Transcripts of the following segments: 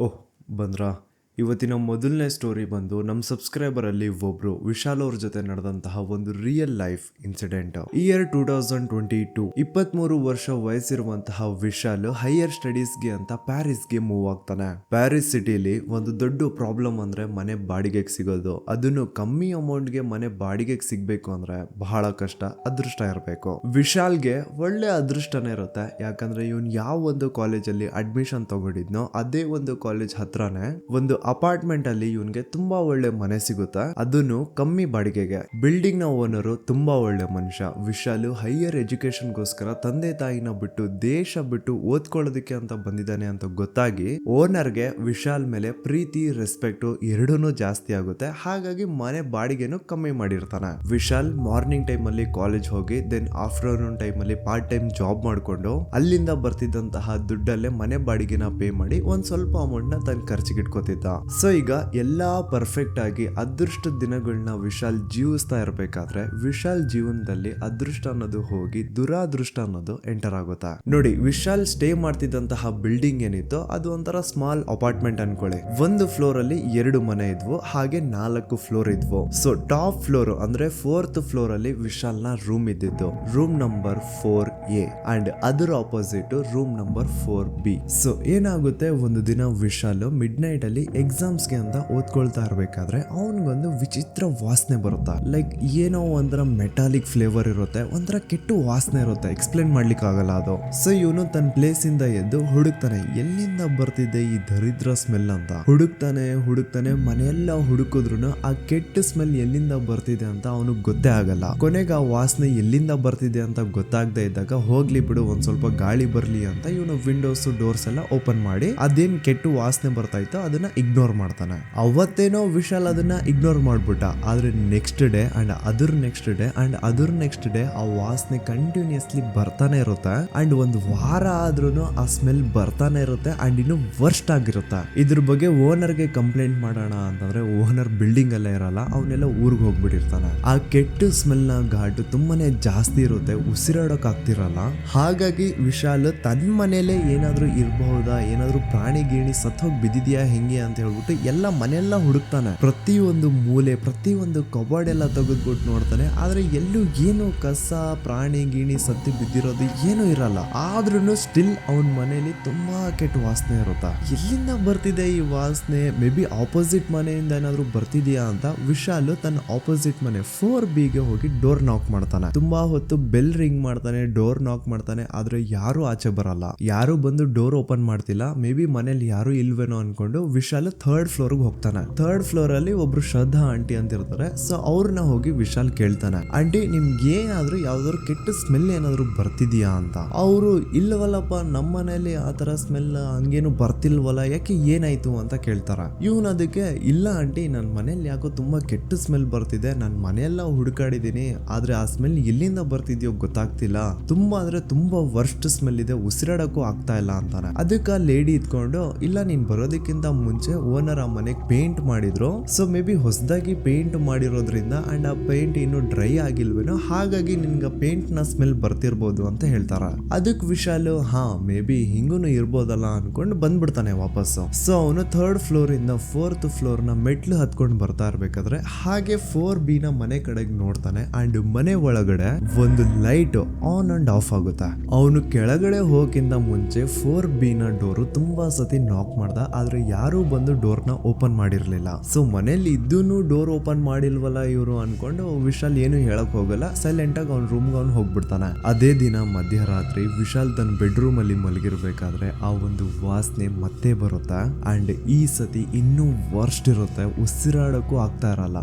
ಓಹ್ ಬಂದ್ರಾ. ಇವತ್ತಿನ ಮೊದಲನೇ ಸ್ಟೋರಿ ಬಂದು ನಮ್ಮ ಸಬ್ಸ್ಕ್ರೈಬರಲ್ಲಿ ಒಬ್ರು ವಿಶಾಲ್ ಅವ್ರ ಜೊತೆ ನಡೆದಂತಹ ಒಂದು ರಿಯಲ್ ಲೈಫ್ ಇನ್ಸಿಡೆಂಟ್. ಇಯರ್ 2022 23 ವರ್ಷ ವಯಸ್ಸಿರುವಂತಹ ವಿಶಾಲ್ ಹೈಯರ್ ಸ್ಟಡೀಸ್ಗೆ ಅಂತ ಪ್ಯಾರಿಸ್ಗೆ ಮೂವ್ ಆಗ್ತಾನೆ. ಪ್ಯಾರಿಸ್ ಸಿಟಿಲಿ ಒಂದು ದೊಡ್ಡ ಪ್ರಾಬ್ಲಮ್ ಅಂದ್ರೆ ಮನೆ ಬಾಡಿಗೆಗೆ ಸಿಗೋದು. ಅದನ್ನು ಕಮ್ಮಿ ಅಮೌಂಟ್ಗೆ ಮನೆ ಬಾಡಿಗೆಗೆ ಸಿಗ್ಬೇಕು ಅಂದ್ರೆ ಬಹಳ ಕಷ್ಟ, ಅದೃಷ್ಟ ಇರಬೇಕು. ವಿಶಾಲ್ಗೆ ಒಳ್ಳೆ ಅದೃಷ್ಟನೇ ಇರುತ್ತೆ. ಯಾಕಂದ್ರೆ ಇವನ್ ಯಾವ ಒಂದು ಕಾಲೇಜಲ್ಲಿ ಅಡ್ಮಿಷನ್ ತಗೊಂಡಿದ್ನೋ ಅದೇ ಒಂದು ಕಾಲೇಜ್ ಹತ್ರನೇ ಒಂದು ಅಪಾರ್ಟ್ಮೆಂಟ್ ಅಲ್ಲಿ ಇವನ್ಗೆ ತುಂಬಾ ಒಳ್ಳೆ ಮನೆ ಸಿಗುತ್ತೆ, ಅದನ್ನು ಕಮ್ಮಿ ಬಾಡಿಗೆಗೆ. ಬಿಲ್ಡಿಂಗ್ ನ ಓನರು ತುಂಬಾ ಒಳ್ಳೆ ಮನುಷ್ಯ. ವಿಶಾಲು ಹೈಯರ್ ಎಜುಕೇಶನ್ ಗೋಸ್ಕರ ತಂದೆ ತಾಯಿನ ಬಿಟ್ಟು ದೇಶ ಬಿಟ್ಟು ಓದ್ಕೊಳ್ಳೋದಕ್ಕೆ ಅಂತ ಬಂದಿದ್ದಾನೆ ಅಂತ ಗೊತ್ತಾಗಿ ಓನರ್ಗೆ ವಿಶಾಲ್ ಮೇಲೆ ಪ್ರೀತಿ ರೆಸ್ಪೆಕ್ಟ್ ಎರಡೂನು ಜಾಸ್ತಿ ಆಗುತ್ತೆ. ಹಾಗಾಗಿ ಮನೆ ಬಾಡಿಗೆನು ಕಮ್ಮಿ ಮಾಡಿರ್ತಾನೆ. ವಿಶಾಲ್ ಮಾರ್ನಿಂಗ್ ಟೈಮ್ ಅಲ್ಲಿ ಕಾಲೇಜ್ ಹೋಗಿ ದೆನ್ ಆಫ್ಟರ್ನೂನ್ ಟೈಮ್ ಅಲ್ಲಿ ಪಾರ್ಟ್ ಟೈಮ್ ಜಾಬ್ ಮಾಡ್ಕೊಂಡು ಅಲ್ಲಿಂದ ಬರ್ತಿದ್ದಂತಹ ದುಡ್ಡಲ್ಲೇ ಮನೆ ಬಾಡಿಗೆನ ಪೇ ಮಾಡಿ ಒಂದ್ ಸ್ವಲ್ಪ ಅಮೌಂಟ್ ನ ತನ್ನ ಖರ್ಚಿಗೆ ಇಟ್ಕೋತಿದ್ದ. ಸೊ ಈಗ ಎಲ್ಲಾ ಪರ್ಫೆಕ್ಟ್ ಆಗಿ ಅದೃಷ್ಟದ ದಿನಗಳನ್ನ ವಿಶಾಲ್ ಜೀವಿಸ್ತಾ ಇರ್ಬೇಕಾದ್ರೆ ವಿಶಾಲ್ ಜೀವನದಲ್ಲಿ ಅದೃಷ್ಟ ಅನ್ನೋದು ಹೋಗಿ ದುರಾದೃಷ್ಟ ಅನ್ನೋದು ಎಂಟರ್ ಆಗುತ್ತಾ. ನೋಡಿ, ವಿಶಾಲ್ ಸ್ಟೇ ಮಾಡ್ತಿದ್ದಂತಹ ಬಿಲ್ಡಿಂಗ್ ಏನಿತ್ತು ಅದು ಒಂಥರ ಸ್ಮಾಲ್ ಅಪಾರ್ಟ್ಮೆಂಟ್ ಅನ್ಕೊಳ್ಳಿ. ಒಂದು ಫ್ಲೋರ್ ಅಲ್ಲಿ 2 ಮನೆ ಇದ್ವು, ಹಾಗೆ 4 ಫ್ಲೋರ್ ಇದ್ವು. ಸೊ ಟಾಪ್ ಫ್ಲೋರ್ ಅಂದ್ರೆ 4th ಫ್ಲೋರ್ ಅಲ್ಲಿ ವಿಶಾಲ್ ನ ರೂಮ್ ಇದ್ದಿದ್ದು, ರೂಮ್ ನಂಬರ್ 4A ಅಂಡ್ ಅದರ opposite room number 4B. So ಏನಾಗುತ್ತೆ, ಒಂದು ದಿನ ವಿಶಾಲ್ ಮಿಡ್ ನೈಟ್ ಅಲ್ಲಿ ಎಕ್ಸಾಮ್ಸ್ಗೆ ಅಂತ ಓದ್ಕೊಳ್ತಾ ಇರ್ಬೇಕಾದ್ರೆ ಅವನಿಗೊಂದು ವಿಚಿತ್ರ ವಾಸನೆ ಬರುತ್ತಾ. ಲೈಕ್ ಏನೋ ಒಂಥರ ಮೆಟಾಲಿಕ್ ಫ್ಲೇವರ್ ಇರುತ್ತೆ, ಒಂಥರ ಕೆಟ್ಟ ವಾಸನೆ ಇರುತ್ತೆ, ಎಕ್ಸ್ಪ್ಲೇನ್ ಮಾಡ್ಲಿಕ್ಕೆ ಆಗಲ್ಲ ಅದು. ಸೊ ಇವನು ತನ್ನ ಪ್ಲೇಸ್ ಇಂದ ಎದ್ದು ಹುಡುಕ್ತಾನೆ, ಎಲ್ಲಿಂದ ಬರ್ತಿದೆ ಈ ದರಿದ್ರ ಸ್ಮೆಲ್ ಅಂತ. ಹುಡುಕ್ತಾನೆ ಮನೆಯೆಲ್ಲ ಹುಡುಕಿದ್ರು ಆ ಕೆಟ್ಟ ಸ್ಮೆಲ್ ಎಲ್ಲಿಂದ ಬರ್ತಿದೆ ಅಂತ ಅವನಿಗೆ ಗೊತ್ತೇ ಆಗಲ್ಲ. ಕೊನೆಗೆ ಆ ವಾಸನೆ ಎಲ್ಲಿಂದ ಬರ್ತಿದೆ ಅಂತ ಗೊತ್ತಾಗದೆ ಇದ್ದಾಗ ಹೋಗ್ಲಿ ಬಿಡು ಒಂದ್ ಸ್ವಲ್ಪ ಗಾಳಿ ಬರ್ಲಿ ಅಂತ ಇವನು ವಿಂಡೋಸ್ ಡೋರ್ಸ್ ಎಲ್ಲ ಓಪನ್ ಮಾಡಿ ಅದೇನ್ ಕೆಟ್ಟ ವಾಸನೆ ಬರ್ತಾ ಇತ್ತು ಅದನ್ನ ಇಗ್ನೋರ್ ಮಾಡ್ತಾನೆ. ಅವತ್ತೇನೋ ವಿಶಾಲ್ ಅದನ್ನ ಇಗ್ನೋರ್ ಮಾಡ್ಬಿಟ್ಟ, ಆದ್ರೆ next day and other next day and other next day ಆ ವಾಸನೆ ಕಂಟಿನ್ಯೂಸ್ಲಿ ಬರ್ತಾನೆ ಇರುತ್ತೆ. ಅಂಡ್ ಒಂದು ವಾರ ಆದ್ರೂ ಆ ಸ್ಮೆಲ್ ಬರ್ತಾನೆ ಇರುತ್ತೆ ಅಂಡ್ ಇನ್ನು ವರ್ಸ್ಟ್ ಆಗಿರುತ್ತೆ. ಇದ್ರ ಬಗ್ಗೆ ಓನರ್ಗೆ ಕಂಪ್ಲೇಂಟ್ ಮಾಡೋಣ ಅಂತಂದ್ರೆ ಓನರ್ ಬಿಲ್ಡಿಂಗ್ ಅಲ್ಲೇ ಇರಲ್ಲ, ಅವನೆಲ್ಲ ಊರ್ಗ್ ಹೋಗ್ಬಿಟ್ಟಿರ್ತಾನೆ. ಆ ಕೆಟ್ಟ ಸ್ಮೆಲ್ ನ ಘಾಟು ತುಂಬಾನೇ ಜಾಸ್ತಿ ಇರುತ್ತೆ, ಉಸಿರಾಡೋಕ್ ಆಗ್ತಿರಲ್ಲ. ಹಾಗಾಗಿ ವಿಶಾಲ್ ತನ್ನ ಮನೇಲೆ ಏನಾದ್ರೂ ಇರಬಹುದಾ, ಏನಾದ್ರೂ ಪ್ರಾಣಿ ಗೀಣಿ ಸತ್ತೋಗ್ ಬಿದ್ದಿದ್ಯಾ ಹೆಂಗೆ ಅಂತ ಹೇಳ್ಬಿಟ್ಟು ಎಲ್ಲ ಮನೆಯೆಲ್ಲ ಹುಡುಕ್ತಾನೆ. ಪ್ರತಿಯೊಂದು ಮೂಲೆ ಪ್ರತಿಯೊಂದು ಕಬೋರ್ಡ್ ಎಲ್ಲ ತೆಗೆದ್ಬಿಟ್ಟು ನೋಡ್ತಾನೆ, ಆದ್ರೆ ಎಲ್ಲೂ ಏನು ಕಸ ಪ್ರಾಣಿ ಗೀಣಿ ಸತ್ತಿ ಬಿದ್ದಿರೋದು ಏನು ಇರಲ್ಲ. ಆದ್ರೂ ಸ್ಟಿಲ್ ಅವನ ಮನೆಯಲ್ಲಿ ತುಂಬಾ ಕೆಟ್ಟ ವಾಸನೆ ಇರುತ್ತಾ. ಎಲ್ಲಿಂದ ಬರ್ತಿದೆ ಈ ವಾಸನೆ, ಮೇ ಬಿ ಆಪೋಸಿಟ್ ಮನೆಯಿಂದ ಏನಾದ್ರು ಬರ್ತಿದ್ಯಾ ಅಂತ ವಿಶಾಲ್ ತನ್ನ ಆಪೋಸಿಟ್ ಮನೆ 4Bಗೆ ಹೋಗಿ ಡೋರ್ ನಾಕ್ ಮಾಡ್ತಾನೆ. ತುಂಬಾ ಹೊತ್ತು ಬೆಲ್ ರಿಂಗ್ ಮಾಡ್ತಾನೆ, ಡೋರ್ ನಾಕ್ ಮಾಡ್ತಾನೆ, ಆದ್ರೆ ಯಾರು ಆಚೆ ಬರಲ್ಲ. ಯಾರು ಬಂದು ಡೋರ್ ಓಪನ್ ಮಾಡ್ತಿಲ್ಲ, ಮೇ ಬಿ ಮನೇಲಿ ಯಾರು ಇಲ್ವೇನೋ ಅನ್ಕೊಂಡು ವಿಶಾಲ್ 3rd ಫ್ಲೋರ್ಗೆ ಹೋಗ್ತಾನೆ. 3rd ಫ್ಲೋರ್ ಅಲ್ಲಿ ಒಬ್ರು ಶ್ರದ್ಧಾ ಆಂಟಿ ಅಂತ ಇರ್ತಾರೆ. ಸೊ ಅವ್ರನ್ನ ಹೋಗಿ ವಿಶಾಲ್ ಕೇಳ್ತಾನೆ, ಆಂಟಿ ನಿಮ್ಗೆ ಏನಾದ್ರು ಯಾವ್ದಾದ್ರು ಕೆಟ್ಟ ಸ್ಮೆಲ್ ಏನಾದ್ರು ಬರ್ತಿದ್ಯಾ ಅಂತ. ಅವರು ಇಲ್ಲವಲ್ಲಪ್ಪ, ನಮ್ಮ ಮನೇಲಿ ಆತರ ಸ್ಮೆಲ್ ಹಂಗೇನು ಬರ್ತಿಲ್ವಲ್ಲ, ಯಾಕೆ ಏನಾಯ್ತು ಅಂತ ಕೇಳ್ತಾರ. ಇವನ್ ಅದಕ್ಕೆ ಇಲ್ಲ ಆಂಟಿ, ನನ್ನ ಮನೇಲಿ ಯಾಕೋ ತುಂಬಾ ಕೆಟ್ಟ ಸ್ಮೆಲ್ ಬರ್ತಿದೆ, ನಾನು ಮನೆಯೆಲ್ಲ ಹುಡುಕಾಡಿದೀನಿ ಆದ್ರೆ ಆ ಸ್ಮೆಲ್ ಎಲ್ಲಿಂದ ಬರ್ತಿದ್ಯೋ ಗೊತ್ತಾಗ್ತಿಲ್ಲ, ತುಂಬಾ ಅಂದ್ರೆ ತುಂಬಾ ವರ್ಸ್ಟ್ ಸ್ಮೆಲ್ ಇದೆ, ಉಸಿರಾಡಕ್ಕೂ ಆಗ್ತಾ ಇಲ್ಲ ಅಂತಾನೆ. ಅದಕ್ಕೆ ಲೇಡಿ ಇದ್ಕೊಂಡು, ಇಲ್ಲ ನೀನ್ ಬರೋದಕ್ಕಿಂತ ಮುಂಚೆ ಓನರ್ ಆ ಮನೆಗೆ ಪೇಂಟ್ ಮಾಡಿದ್ರು, ಸೊ ಮೇ ಬಿ ಹೊಸದಾಗಿ ಪೇಂಟ್ ಮಾಡಿರೋದ್ರಿಂದ ಅಂಡ್ ಆ ಪೇಂಟ್ ಇನ್ನು ಡ್ರೈ ಆಗಿಲ್ವೇನೋ, ಹಾಗಾಗಿ ನಿನ್ಗೆ ಪೇಂಟ್ ನ ಸ್ಮೆಲ್ ಬರ್ತಿರ್ಬೋದು ಅಂತ ಹೇಳ್ತಾರ. ಅದಕ್ಕೆ ವಿಶಾಲ್ ಹಾ ಮೇ ಬಿ ಹಿಂಗೂನು ಇರ್ಬೋದಲ್ಲ ಅನ್ಕೊಂಡು ಬಂದ್ಬಿಡ್ತಾನೆ ವಾಪಸ್ಸು. ಸೊ ಅವನು 3rd ಫ್ಲೋರ್ ಇಂದ 4th ಫ್ಲೋರ್ ನ ಮೆಟ್ಲು ಹತ್ಕೊಂಡು ಬರ್ತಾ ಇರ್ಬೇಕಾದ್ರೆ ಹಾಗೆ 4B ನ ಮನೆ ಕಡೆಗೆ ನೋಡ್ತಾನೆ ಅಂಡ್ ಮನೆ ಒಳಗಡೆ ಒಂದು ಲೈಟ್ ಆನ್ ಅಂಡ್ ಆಫ್ ಆಗುತ್ತೆ. ಅವನು ಕೆಳಗಡೆ ಹೋಗಿಂತ ಮುಂಚೆ 4B ನ ಡೋರು ತುಂಬಾ ಸತಿ ನಾಕ್ ಮಾಡ್ದ, ಆದ್ರೆ ಯಾರು ಬಂದು ಡೋರ್ ನ ಓಪನ್ ಮಾಡಿರ್ಲಿಲ್ಲ. ಸೊ ಮನೇಲಿ ಇದ್ದೂನು ಡೋರ್ ಓಪನ್ ಮಾಡಿಲ್ವಲ್ಲ ಇವರು ಅನ್ಕೊಂಡು ವಿಶಾಲ್ ಏನು ಹೇಳಕ್ ಹೋಗಲ್ಲ, ಸೈಲೆಂಟ್ ಆಗಿ ಅವ್ನ ರೂಮ್ಗೆ ಅವ್ನು ಹೋಗ್ಬಿಡ್ತಾನೆ. ಅದೇ ದಿನ ಮಧ್ಯರಾತ್ರಿ ವಿಶಾಲ್ ತನ್ನ ಬೆಡ್ರೂಮ್ ಅಲ್ಲಿ ಮಲಗಿರ್ಬೇಕಾದ್ರೆ ಆ ಒಂದು ವಾಸನೆ ಮತ್ತೆ ಬರುತ್ತೆ ಅಂಡ್ ಈ ಸತಿ ಇನ್ನೂ ವರ್ಸ್ಟ್ ಇರುತ್ತೆ, ಉಸಿರಾಡಕ್ಕೂ ಆಗ್ತಾ ಇರಲ್ಲ.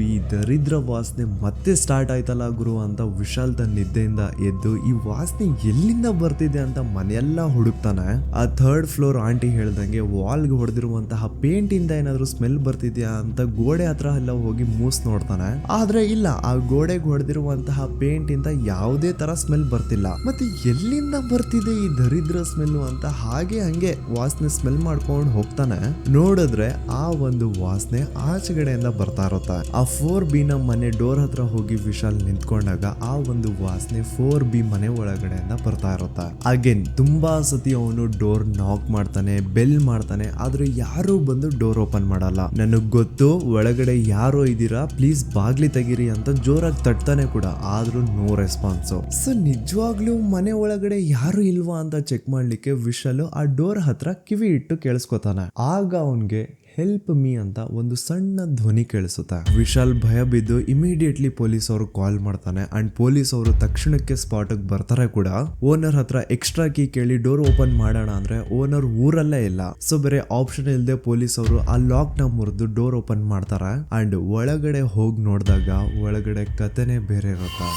ಈ ದರಿದ್ರ ವಾಸನೆ ಮತ್ತೆ ಸ್ಟಾರ್ಟ್ ಆಯ್ತಲ್ಲ ಗುರು ಅಂತ ವಿಶಾಲ್ ತನ್ನ ನಿದ್ದೆಯಿಂದ ಎದ್ದು ಈ ವಾಸನೆ ಎಲ್ಲಿಂದ ಬರ್ತಿದೆ ಅಂತ ಮನೆಯೆಲ್ಲ ಹುಡುಕ್ತಾನೆ. ಆ 3rd ಫ್ಲೋರ್ ಆಂಟಿ ಹೇಳ್ದಂಗೆ ವಾಲ್ಗೆ ಹೊಡೆದಿರುವಂತಹ ಪೇಂಟ್ ಇಂದ ಏನಾದ್ರು ಸ್ಮೆಲ್ ಬರ್ತಿದ್ಯಾ ಅಂತ ಗೋಡೆ ಹತ್ರ ಎಲ್ಲ ಹೋಗಿ ಮೂಸ್ ನೋಡ್ತಾನೆ. ಆದ್ರೆ ಇಲ್ಲ, ಆ ಗೋಡೆಗೆ ಹೊಡೆದಿರುವಂತಹ ಪೇಂಟ್ ಇಂದ ಯಾವುದೇ ತರ ಸ್ಮೆಲ್ ಬರ್ತಿಲ್ಲ. ಮತ್ತೆ ಎಲ್ಲಿಂದ ಬರ್ತಿದೆ ಈ ದರಿದ್ರ ಸ್ಮೆಲ್ ಅಂತ ಹಾಗೆ ಹಂಗೆ ವಾಸನೆ ಸ್ಮೆಲ್ ಮಾಡ್ಕೊಂಡು ಹೋಗ್ತಾನೆ. ನೋಡಿದ್ರೆ ಆ ಒಂದು ವಾಸನೆ ಆಚೆಗಡೆಯಿಂದ ಬರ್ತಾ ಇರುತ್ತೆ. ಆ 4B ನ ಮನೆ ಡೋರ್ ಹತ್ರ ಹೋಗಿ ವಿಶಾಲ್ ನಿಂತ್ಕೊಂಡಾಗ ಆ ಒಂದು ವಾಸನೆ 4B ಮನೆ ಒಳಗಡೆಯಿಂದ ಬರ್ತಾ ಇರುತ್ತೆ. ಅಗೇನ್ ತುಂಬಾ ಸತಿ ಅವನು ಡೋರ್ ನಾಕ್ ಮಾಡ್ತಾನೆ, ಬೆಲ್ ಮಾಡ್ತಾನೆ, ಆದ್ರೆ ಯಾರು ಬಂದು ಡೋರ್ ಓಪನ್ ಮಾಡಲ್ಲ. ನನಗ್ ಗೊತ್ತು ಒಳಗಡೆ ಯಾರೋ ಇದೀರಾ, ಪ್ಲೀಸ್ ಬಾಗ್ಲಿ ತೆಗೀರಿ ಅಂತ ಜೋರಾಗಿ ತಟ್ತಾನೆ ಕೂಡ, ಆದ್ರೂ ನೋ ರೆಸ್ಪಾನ್ಸ್. ಸೊ ನಿಜವಾಗ್ಲೂ ಮನೆ ಒಳಗಡೆ ಯಾರು ಇಲ್ವಾ ಅಂತ ಚೆಕ್ ಮಾಡ್ಲಿಕ್ಕೆ ವಿಶಾಲ್ ಆ ಡೋರ್ ಹತ್ರ ಕಿವಿ ಇಟ್ಟು ಕೇಳಿಸ್ಕೊತಾನೆ. ಆಗ ಅವನ್ಗೆ ಹೆಲ್ಪ್ ಮೀ ಅಂತ ಒಂದು ಸಣ್ಣ ಧ್ವನಿ ಕೇಳಿಸುತ್ತೆ. ವಿಶಾಲ್ ಭಯ ಬಿದ್ದು ಇಮಿಡಿಯೇಟ್ಲಿ ಪೊಲೀಸ್ ಅವರು ಕಾಲ್ ಮಾಡ್ತಾನೆ. ಅಂಡ್ ಪೊಲೀಸ್ ಅವರು ತಕ್ಷಣಕ್ಕೆ ಸ್ಪಾಟ್ ಬರ್ತಾರೆ ಕೂಡ. ಓನರ್ ಹತ್ರ ಎಕ್ಸ್ಟ್ರಾ ಕೀ ಕೇಳಿ ಡೋರ್ ಓಪನ್ ಮಾಡೋಣ ಅಂದ್ರೆ ಓನರ್ ಊರಲ್ಲೇ ಇಲ್ಲ. ಸೊ ಬೇರೆ ಆಪ್ಷನ್ ಇಲ್ಲದೆ ಪೊಲೀಸ್ ಅವರು ಆ ಲಾಕ್ ನ ಮುರಿದು ಡೋರ್ ಓಪನ್ ಮಾಡ್ತಾರೆ. ಅಂಡ್ ಒಳಗಡೆ ಹೋಗಿ ನೋಡಿದಾಗ ಒಳಗಡೆ ಕತೆನೆ ಬೇರೆ ಇರುತ್ತೆ.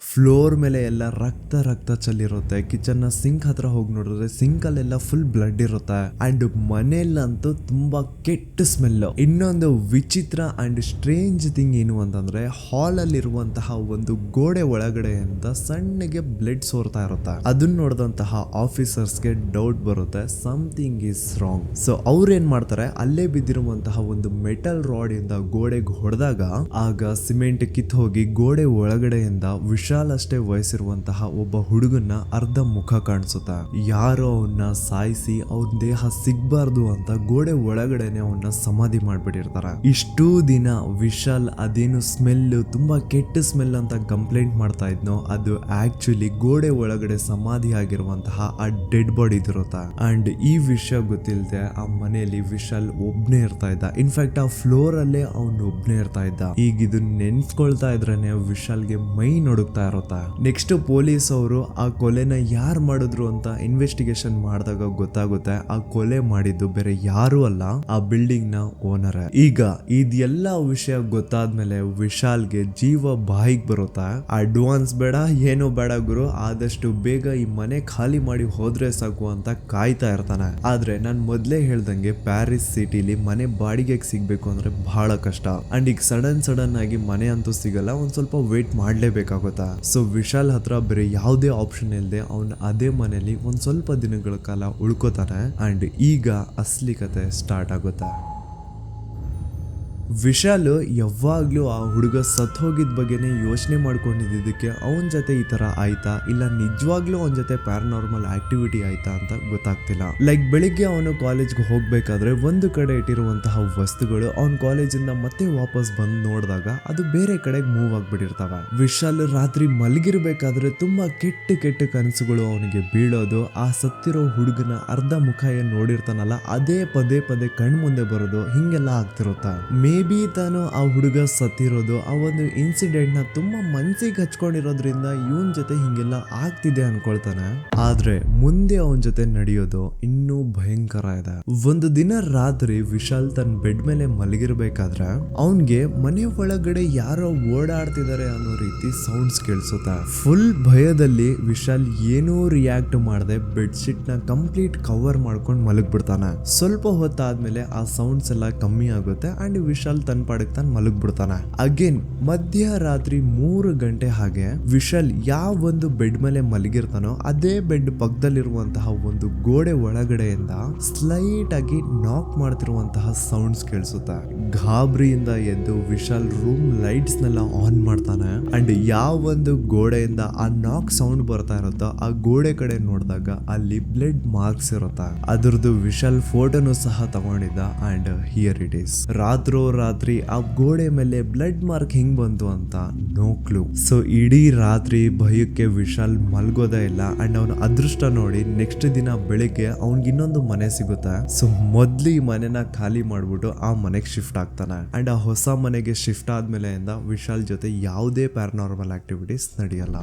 ಫ್ಲೋರ್ ಮೇಲೆ ಎಲ್ಲ ರಕ್ತ ರಕ್ತ ಚೆಲ್ಲಿರುತ್ತೆ. ಕಿಚನ್ ನ ಸಿಂಕ್ ಹತ್ರ ಹೋಗಿ ನೋಡಿದ್ರೆ ಸಿಂಕ್ ಅಲ್ಲೆಲ್ಲ ಫುಲ್ ಬ್ಲಡ್ ಇರುತ್ತೆ. ಅಂಡ್ ಮನೆಯಲ್ಲಂತೂ ತುಂಬಾ ಕೆಟ್ಟ ಸ್ಮೆಲ್. ಇನ್ನೊಂದು ವಿಚಿತ್ರ ಅಂಡ್ ಸ್ಟ್ರೇಂಜ್ ಥಿಂಗ್ ಏನು ಅಂತಂದ್ರೆ ಹಾಲ್ ಅಲ್ಲಿ ಇರುವಂತಹ ಒಂದು ಗೋಡೆ ಒಳಗಡೆಯಿಂದ ಸಣ್ಣಗೆ ಬ್ಲಡ್ ಸೋರ್ತಾ ಇರುತ್ತೆ. ಅದನ್ನ ನೋಡಿದಂತಹ ಆಫೀಸರ್ಸ್ಗೆ ಡೌಟ್ ಬರುತ್ತೆ, ಸಮಥಿಂಗ್ ಈಸ್ ರಾಂಗ್. ಸೊ ಅವ್ರು ಏನ್ ಮಾಡ್ತಾರೆ, ಅಲ್ಲೇ ಬಿದ್ದಿರುವಂತಹ ಒಂದು ಮೆಟಲ್ ರಾಡ್ ಇಂದ ಗೋಡೆಗೆ ಹೊಡೆದಾಗ ಆಗ ಸಿಮೆಂಟ್ ಕಿತ್ ಹೋಗಿ ಗೋಡೆ ಒಳಗಡೆಯಿಂದ ವಿಶಾಲ್ ಅಷ್ಟೇ ವಯಸ್ಸಿರುವಂತಹ ಒಬ್ಬ ಹುಡುಗನ್ನ ಅರ್ಧ ಮುಖ ಕಾಣಿಸುತ್ತೆ. ಯಾರೋ ಅವನ್ನ ಸಾಯಿಸಿ ಅವ್ನ ದೇಹ ಸಿಗ್ಬಾರ್ದು ಅಂತ ಗೋಡೆ ಒಳಗಡೆನೆ ಅವನ್ನ ಸಮಾಧಿ ಮಾಡ್ಬಿಟ್ಟಿರ್ತಾರೆ. ಇಷ್ಟೂ ದಿನ ವಿಶಾಲ್ ಅದೇನು ಸ್ಮೆಲ್ ತುಂಬಾ ಕೆಟ್ಟ ಸ್ಮೆಲ್ ಅಂತ ಕಂಪ್ಲೇಂಟ್ ಮಾಡ್ತಾ ಇದ್ನೋ ಅದು ಆಕ್ಚುಲಿ ಗೋಡೆ ಒಳಗಡೆ ಸಮಾಧಿ ಆಗಿರುವಂತಹ ಆ ಡೆಡ್ ಬಾಡಿ ಇರುತ್ತೆ. ಅಂಡ್ ಈ ವಿಷಯ ಗೊತ್ತಿಲ್ಲದೆ ಆ ಮನೆಯಲ್ಲಿ ವಿಶಾಲ್ ಒಬ್ನೇ ಇರ್ತಾ ಇದ್ದ. ಇನ್ಫ್ಯಾಕ್ಟ್ ಆ ಫ್ಲೋರ್ ಅಲ್ಲೇ ಅವನು ಒಬ್ನೇ ಇರ್ತಾ ಇದ್ದ. ಈಗ ಇದನ್ನ ನೆನ್ಸ್ಕೊಳ್ತಾ ಇದ್ರೇನೆ ವಿಶಾಲ್ಗೆ ಮೈ ನಡುಗ್ತಾ ಇರುತ್ತೆ. ನೆಕ್ಸ್ಟ್ ಪೊಲೀಸ್ ಅವರು ಆ ಕೊಲೆನ ಯಾರು ಮಾಡಿದ್ರು ಅಂತ ಇನ್ವೆಸ್ಟಿಗೇಷನ್ ಮಾಡಿದಾಗ ಗೊತ್ತಾಗುತ್ತೆ ಆ ಕೊಲೆ ಮಾಡಿದ್ದು ಬೇರೆ ಯಾರು ಅಲ್ಲ, ಆ ಬಿಲ್ಡಿಂಗ್ ನ ಓನರ್. ಈಗ ಇದೆಲ್ಲ ವಿಷಯ ಗೊತ್ತಾದ್ಮೇಲೆ ವಿಶಾಲ್ಗೆ ಜೀವ ಬಾಯಿಗೆ ಬರುತ್ತೆ. ಅಡ್ವಾನ್ಸ್ ಬೇಡ ಏನೋ ಬೇಡ ಗುರು, ಆದಷ್ಟು ಬೇಗ ಈ ಮನೆ ಖಾಲಿ ಮಾಡಿ ಹೋದ್ರೆ ಸಾಕು ಅಂತ ಕಾಯ್ತಾ ಇರ್ತಾನೆ. ಆದ್ರೆ ನಾನ್ ಮೊದ್ಲೇ ಹೇಳ್ದಂಗೆ ಪ್ಯಾರಿಸ್ ಸಿಟಿಲಿ ಮನೆ ಬಾಡಿಗೆಗೆ ಸಿಗ್ಬೇಕು ಅಂದ್ರೆ ಬಹಳ ಕಷ್ಟ. ಅಂಡ್ ಈಗ ಸಡನ್ ಆಗಿ ಮನೆ ಅಂತೂ ಸಿಗಲ್ಲ, ಒಂದ್ ಸ್ವಲ್ಪ ವೇಟ್ ಮಾಡ್ಲೇಬೇಕಾಗುತ್ತಾ. ಸೊ ವಿಶಾಲ್ ಹತ್ರ ಬೇರೆ ಯಾವುದೇ ಆಪ್ಷನ್ ಇಲ್ಲದೆ ಅವನು ಅದೇ ಮನೆಯಲ್ಲಿ ಒಂದ್ ಸ್ವಲ್ಪ ದಿನಗಳ ಕಾಲ ಉಳ್ಕೋತಾನೆ. ಅಂಡ್ ಈಗ ಅಸಲಿ ಕತೆ ಸ್ಟಾರ್ಟ್ ಆಗುತ್ತೆ. ವಿಶಾಲ್ ಯಾವಾಗ್ಲೂ ಆ ಹುಡುಗ ಸತ್ ಹೋಗಿದ್ ಬಗ್ಗೆನೇ ಯೋಚನೆ ಮಾಡ್ಕೊಂಡಿದ್ದಕ್ಕೆ ಅವನ ಜೊತೆ ಈ ತರ ಆಯ್ತಾ ಇಲ್ಲ ನಿಜವಾಗ್ಲೂ ಅವನ ಜೊತೆ ಪ್ಯಾರಾನಾರ್ಮಲ್ ಆಕ್ಟಿವಿಟಿ ಆಯ್ತಾ ಅಂತ ಗೊತ್ತಾಗ್ತಿಲ್ಲ. ಲೈಕ್ ಬೆಳಿಗ್ಗೆ ಅವನು ಕಾಲೇಜ್ಗೆ ಹೋಗ್ಬೇಕಾದ್ರೆ ಒಂದು ಕಡೆ ಇಟ್ಟಿರುವಂತಹ ವಸ್ತುಗಳು ಅವನ ಕಾಲೇಜಿಂದ ಮತ್ತೆ ವಾಪಸ್ ಬಂದು ನೋಡಿದಾಗ ಅದು ಬೇರೆ ಕಡೆಗೆ ಮೂವ್ ಆಗ್ಬಿಟ್ಟಿರ್ತವೆ. ವಿಶಾಲ್ ರಾತ್ರಿ ಮಲಗಿರ್ಬೇಕಾದ್ರೆ ತುಂಬಾ ಕೆಟ್ಟ ಕನಸುಗಳು ಅವನಿಗೆ ಬೀಳೋದು, ಆ ಸತ್ತಿರೋ ಹುಡುಗನ ಅರ್ಧ ಮುಖ ಏನ್ ನೋಡಿರ್ತಾನಲ್ಲ ಅದೇ ಪದೇ ಕಣ್ ಮುಂದೆ ಬರೋದು, ಹಿಂಗೆಲ್ಲ ಆಗ್ತಿರುತ್ತ. ಮೇ ಬಿ ತಾನು ಆ ಹುಡುಗ ಸತ್ತಿರೋದು ಆ ಒಂದು ಇನ್ಸಿಡೆಂಟ್ ನ ತುಂಬಾ ಮನ್ಸಿಗೆ ಹಚ್ಕೊಂಡಿರೋದ್ರಿಂದ ಇವನ್ ಜೊತೆ ಹಿಂಗೆಲ್ಲ ಆಗ್ತಿದೆ ಅನ್ಕೊಳ್ತಾನೆ. ಆದ್ರೆ ಮುಂದೆ ಅವನ ಜೊತೆ ನಡೆಯೋದು ಇನ್ನೂ ಭಯಂಕರ ಇದೆ. ಒಂದು ದಿನ ರಾತ್ರಿ ವಿಶಾಲ್ ತನ್ನ ಬೆಡ್ ಮೇಲೆ ಮಲಗಿರ್ಬೇಕಾದ್ರೆ ಅವನ್ಗೆ ಮನೆ ಒಳಗಡೆ ಯಾರೋ ಓಡಾಡ್ತಿದ್ದಾರೆ ಅನ್ನೋ ರೀತಿ ಸೌಂಡ್ಸ್ ಕೇಳಿಸುತ್ತೆ. ಫುಲ್ ಭಯದಲ್ಲಿ ವಿಶಾಲ್ ಏನೂ ರಿಯಾಕ್ಟ್ ಮಾಡದೆ ಬೆಡ್ ಶೀಟ್ ನ ಕಂಪ್ಲೀಟ್ ಕವರ್ ಮಾಡ್ಕೊಂಡು ಮಲಗ್ಬಿಡ್ತಾನೆ. ಸ್ವಲ್ಪ ಹೊತ್ತಾದ್ಮೇಲೆ ಆ ಸೌಂಡ್ಸ್ ಎಲ್ಲ ಕಮ್ಮಿ ಆಗುತ್ತೆ ಅಂಡ್ ವಿಶಾಲ್ ತನ್ನ ಪಾಡಕ್ ತಾನು ಮಲಗ್ಬಿಡ್ತಾನೆ. ಅಗೇನ್ ಮಧ್ಯರಾತ್ರಿ 3 ಗಂಟೆ ಹಾಗೆ ವಿಶಾಲ್ ಯಾವ ಒಂದು ಬೆಡ್ ಮೇಲೆ ಮಲಗಿರ್ತಾನೋ ಅದೇ ಬೆಡ್ ಪಕ್ಕದಲ್ಲಿರುವಂತಹ ಒಂದು ಗೋಡೆ ಒಳಗಡೆಯಿಂದ ಸ್ಲೈಟ್ ಆಗಿ ನಾಕ್ ಮಾಡ್ತಿರುವಂತಹ ಸೌಂಡ್ಸ್ ಕೇಳಿಸುತ್ತೆ. ಗಾಬರಿಯಿಂದ ಎದ್ದು ವಿಶಾಲ್ ರೂಮ್ ಲೈಟ್ಸ್ ನೆಲ್ಲ ಆನ್ ಮಾಡ್ತಾನೆ ಅಂಡ್ ಯಾವ ಒಂದು ಗೋಡೆಯಿಂದ ಆ ನಾಕ್ ಸೌಂಡ್ ಬರ್ತಾ ಇರುತ್ತೋ ಆ ಗೋಡೆ ಕಡೆ ನೋಡಿದಾಗ ಅಲ್ಲಿ ಬ್ಲಡ್ ಮಾರ್ಕ್ಸ್ ಇರುತ್ತೆ. ಅದ್ರದ್ದು ವಿಶಾಲ್ ಫೋಟೋನು ಸಹ ತಗೊಂಡಿದ್ದ ಅಂಡ್ ಹಿಯರ್ ಇಟ್ ಈಸ್. ರಾತ್ರಿ ಆ ಗೋಡೆ ಮೇಲೆ ಬ್ಲಡ್ ಮಾರ್ಕ್ ಹೆಂಗ್ ಬಂತು ಅಂತ ನೋ ಕ್ಲೂ. ಸೊ ಇಡೀ ರಾತ್ರಿ ಭಯಕ್ಕೆ ವಿಶಾಲ್ ಮಲ್ಗೋದೇ ಇಲ್ಲ ಅಂಡ್ ಅವನ ಅದೃಷ್ಟ ನೋಡಿ ನೆಕ್ಸ್ಟ್ ದಿನ ಬೆಳಿಗ್ಗೆ ಅವನ್ಗೆ ಇನ್ನೊಂದು ಮನೆ ಸಿಗುತ್ತೆ. ಸೊ ಮೊದ್ಲು ಈ ಮನೆನ ಖಾಲಿ ಮಾಡ್ಬಿಟ್ಟು ಆ ಮನೆಗೆ ಶಿಫ್ಟ್ ಆಗ್ತಾನೆ ಅಂಡ್ ಆ ಹೊಸ ಮನೆಗೆ ಶಿಫ್ಟ್ ಆದ್ಮೇಲೆ ವಿಶಾಲ್ ಜೊತೆ ಯಾವುದೇ ಪ್ಯಾರಾನಾರ್ಮಲ್ ಆಕ್ಟಿವಿಟೀಸ್ ನಡೆಯಲ್ಲ.